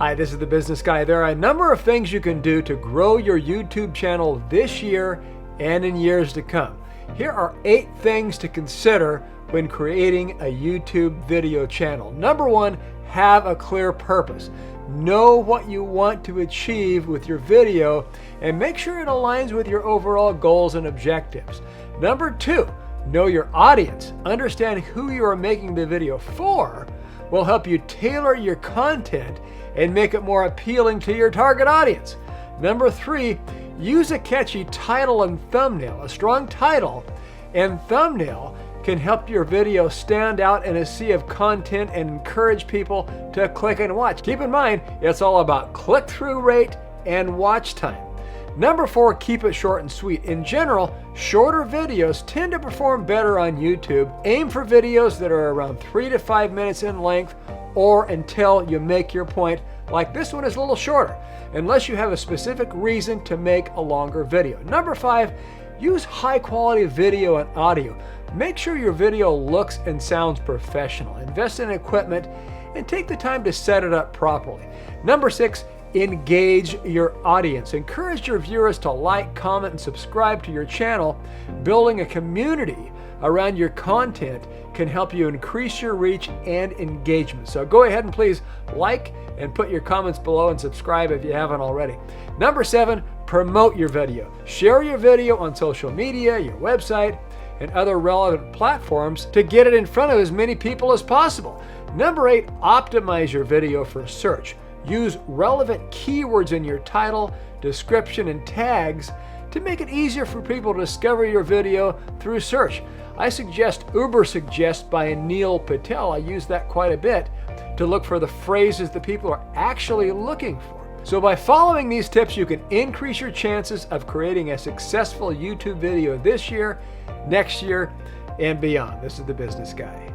Hi, this is the Business Guy. There are a number of things you can do to grow your YouTube channel this year and in years to come. Here are 8 things to consider when creating a YouTube video channel. Number 1, have a clear purpose. Know what you want to achieve with your video and make sure it aligns with your overall goals and objectives. Number 2, know your audience. Understand who you are making the video for will help you tailor your content and make it more appealing to your target audience. Number 3, use a catchy title and thumbnail. A strong title and thumbnail can help your video stand out in a sea of content and encourage people to click and watch. Keep in mind, it's all about click-through rate and watch time. Number 4, keep it short and sweet. In general, shorter videos tend to perform better on YouTube. Aim for videos that are around 3 to 5 minutes in length or until you make your point, like this one is a little shorter, unless you have a specific reason to make a longer video. Number 5, use high quality video and audio. Make sure your video looks and sounds professional. Invest in equipment and take the time to set it up properly. Number 6, engage your audience. Encourage your viewers to like, comment, and subscribe to your channel. Building a community around your content can help you increase your reach and engagement. So go ahead and please like and put your comments below and subscribe if you haven't already. Number 7, promote your video. Share your video on social media, your website, and other relevant platforms to get it in front of as many people as possible. Number 8, optimize your video for search. Use relevant keywords in your title, description, and tags to make it easier for people to discover your video through search. I suggest Uber Suggest by Neil Patel. I use that quite a bit to look for the phrases that people are actually looking for. So by following these tips, you can increase your chances of creating a successful YouTube video this year, next year, and beyond. This is the Business Guy.